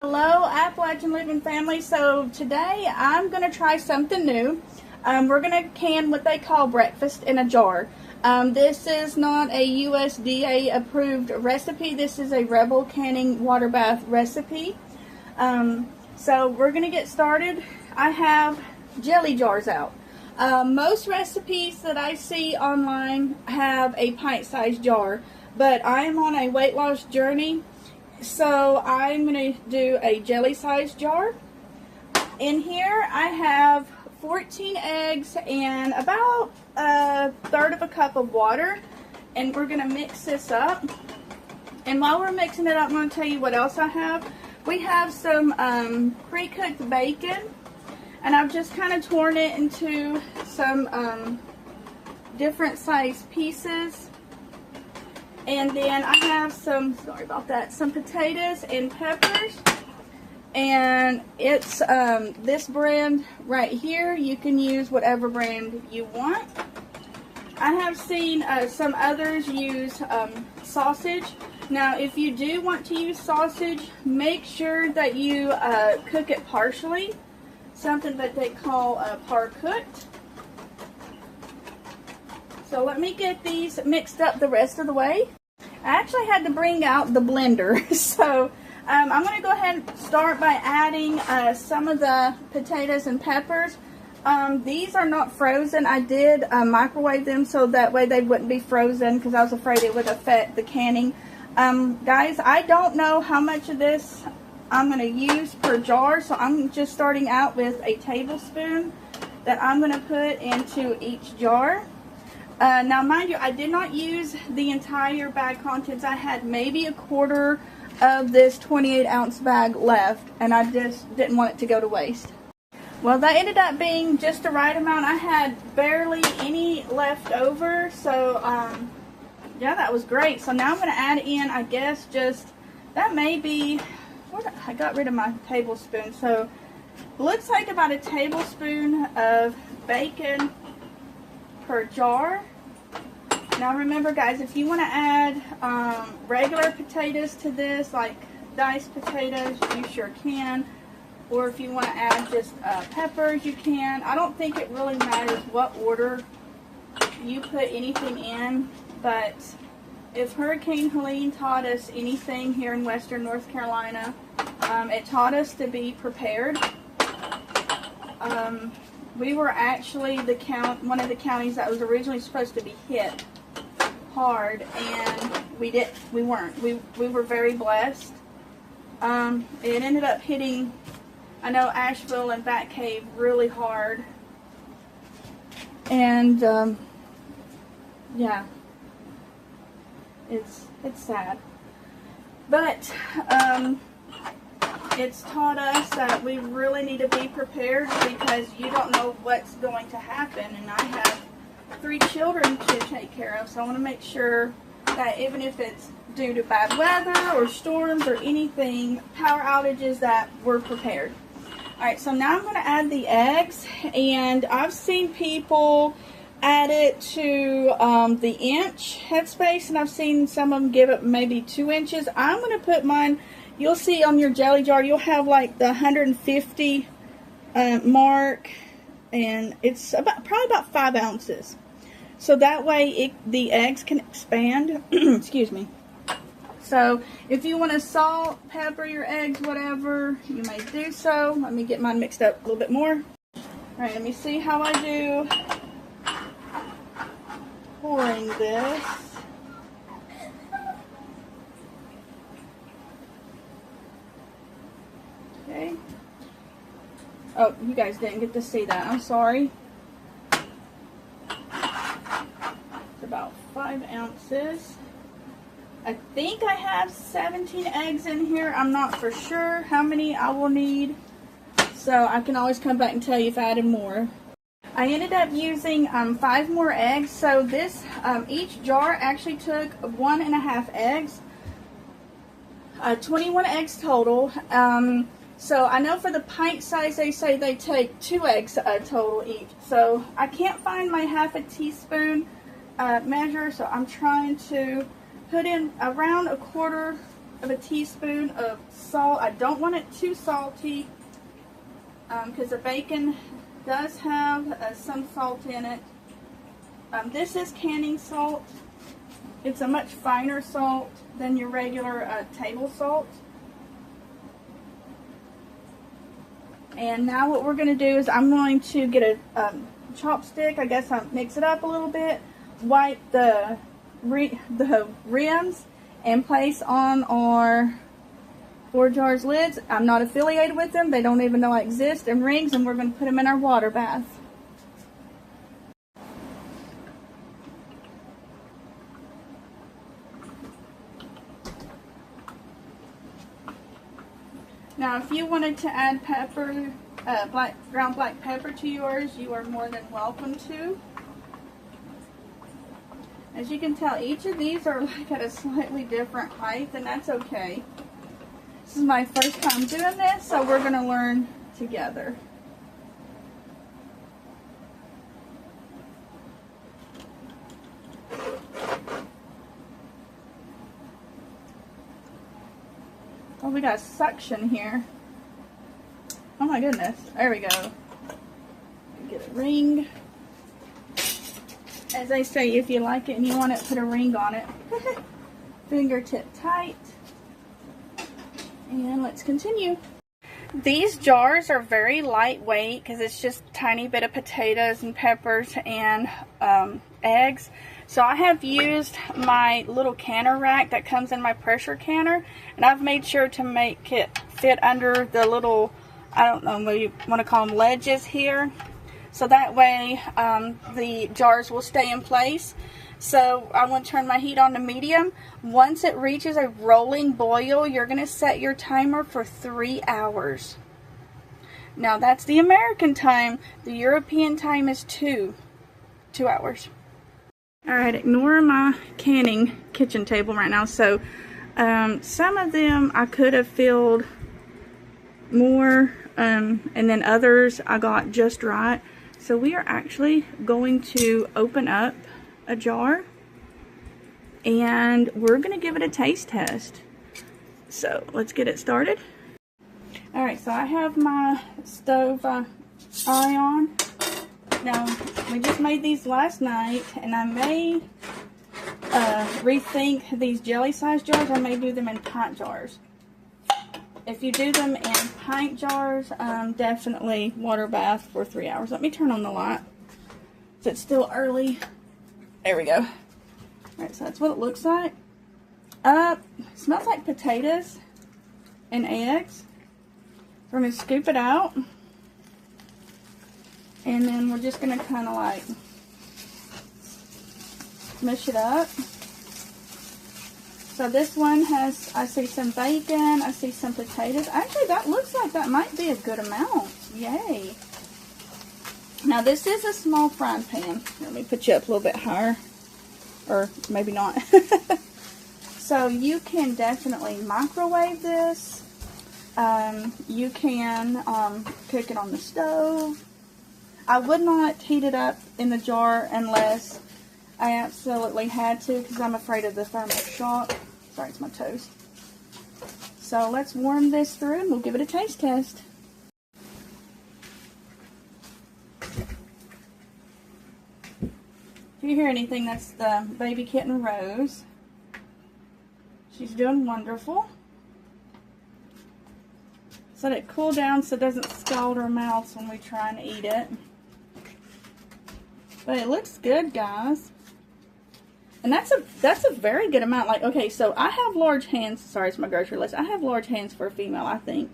Hello, Appalachian Living family. So today I'm going to try something new. We're going to can what they call breakfast in a jar. This is not a USDA approved recipe. This is a Rebel Canning water bath recipe. So we're going to get started. I have jelly jars out. Most recipes that I see online have a pint-sized jar, but I am on a weight loss journey. So I'm going to do a jelly-sized jar. In here I have 14 eggs and about a third of a cup of water. And we're going to mix this up. And while we're mixing it up, I'm going to tell you what else I have. We have some pre-cooked bacon. And I've just kind of torn it into some different size pieces. And then I have some potatoes and peppers. And it's this brand right here. You can use whatever brand you want. I have seen some others use sausage. Now, if you do want to use sausage, make sure that you cook it partially. Something that they call par cooked. So let me get these mixed up the rest of the way. I actually had to bring out the blender, so I'm going to go ahead and start by adding some of the potatoes and peppers. These are not frozen. I did microwave them so that way they wouldn't be frozen because I was afraid it would affect the canning. Guys, I don't know how much of this I'm going to use per jar, so I'm just starting out with a tablespoon that I'm going to put into each jar. Now, mind you, I did not use the entire bag contents. I had maybe a quarter of this 28-ounce bag left, and I just didn't want it to go to waste. Well, that ended up being just the right amount. I had barely any left over, so yeah, that was great. So now I'm going to add in, I guess, just, that may be, I got rid of my tablespoon, so looks like about a tablespoon of bacon per jar. Now remember, guys, if you want to add regular potatoes to this, like diced potatoes, you sure can. Or if you want to add just peppers, you can. I don't think it really matters what order you put anything in, but if Hurricane Helene taught us anything here in western North Carolina, it taught us to be prepared. We were actually one of the counties that was originally supposed to be hit hard, and we weren't. We were very blessed. It ended up hitting, I know, Asheville and Bat Cave really hard, and yeah, it's sad, but it's taught us that we really need to be prepared because you don't know what's going to happen. And I have 3 children to take care of, so I want to make sure that even if it's due to bad weather or storms or anything, power outages, that we're prepared. Alright, so now I'm going to add the eggs, and I've seen people add it to the inch headspace, and I've seen some of them give it maybe 2 inches. I'm going to put mine. You'll see on your jelly jar, you'll have like the 150 mark, and it's probably about 5 ounces. So that way the eggs can expand. Excuse me. So if you want to salt, pepper your eggs, whatever, you may do so. Let me get mine mixed up a little bit more. Alright, let me see how I do pouring this. Okay. Oh, you guys didn't get to see that. I'm sorry. It's about 5 ounces. I think I have 17 eggs in here. I'm not for sure how many I will need, so I can always come back and tell you if I added more. I ended up using 5 more eggs, so this each jar actually took 1.5 eggs. 21 eggs total. So I know for the pint size, they say they take 2 eggs total each. So I can't find my half a teaspoon measure, so I'm trying to put in around a quarter of a teaspoon of salt. I don't want it too salty because the bacon does have some salt in it. This is canning salt. It's a much finer salt than your regular table salt. And now what we're going to do is I'm going to get a chopstick. I guess I'll mix it up a little bit, wipe the rims, and place on our 4 jars lids. I'm not affiliated with them. They don't even know I exist, and rings, and we're going to put them in our water bath. Now, if you wanted to add pepper, ground black pepper to yours, you are more than welcome to. As you can tell, each of these are like at a slightly different height, and that's okay. This is my first time doing this, so we're going to learn together. Oh, we got suction here. Oh my goodness. There we go. Get a ring. As they say, if you like it and you want it, put a ring on it. Fingertip tight. And let's continue. These jars are very lightweight because it's just a tiny bit of potatoes and peppers and eggs. So I have used my little canner rack that comes in my pressure canner, and I've made sure to make it fit under the little, I don't know what you want to call them, ledges here. So that way the jars will stay in place. So I'm going to turn my heat on to medium. Once it reaches a rolling boil, you're going to set your timer for 3 hours. Now that's the American time. The European time is 2 hours. Alright, ignore my canning kitchen table right now. So some of them I could have filled more, and then others I got just right. So we are actually going to open up a jar and we're going to give it a taste test. So let's get it started. Alright, so I have my stove eye on. Now, we just made these last night, and I may rethink these jelly-sized jars. I may do them in pint jars. If you do them in pint jars, definitely water bath for 3 hours. Let me turn on the light. So it's still early. There we go. Alright, so that's what it looks like. It smells like potatoes and eggs. We're going to scoop it out. And then we're just going to kind of like mush it up. So this one has, I see some bacon, I see some potatoes. Actually, that looks like that might be a good amount. Yay. Now this is a small frying pan. Let me put you up a little bit higher. Or maybe not. So you can definitely microwave this. You can cook it on the stove. I would not heat it up in the jar unless I absolutely had to, because I'm afraid of the thermal shock. Sorry, it's my toes. So let's warm this through and we'll give it a taste test. If you hear anything, that's the baby kitten Rose. She's doing wonderful. So let it cool down so it doesn't scald our mouths when we try and eat it. But it looks good, guys. And that's a very good amount. Like, okay, so I have large hands. Sorry, it's my grocery list. I have large hands for a female, I think.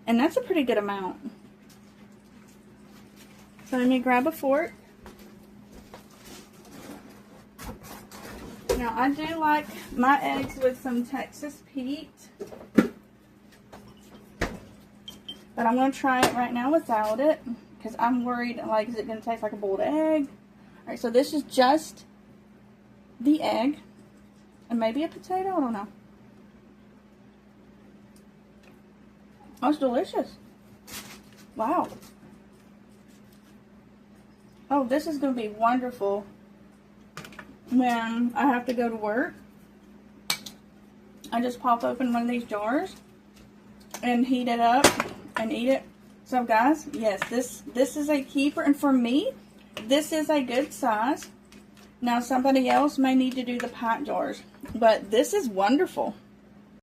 And that's a pretty good amount. So let me grab a fork. Now, I do like my eggs with some Texas Pete. But I'm going to try it right now without it. Because I'm worried, like, is it going to taste like a boiled egg? Alright, so this is just the egg. And maybe a potato, I don't know. Oh, it's delicious. Wow. Oh, this is going to be wonderful when I have to go to work. I just pop open one of these jars and heat it up and eat it. So guys, yes, this is a keeper, and for me, this is a good size. Now somebody else may need to do the pint jars, but this is wonderful.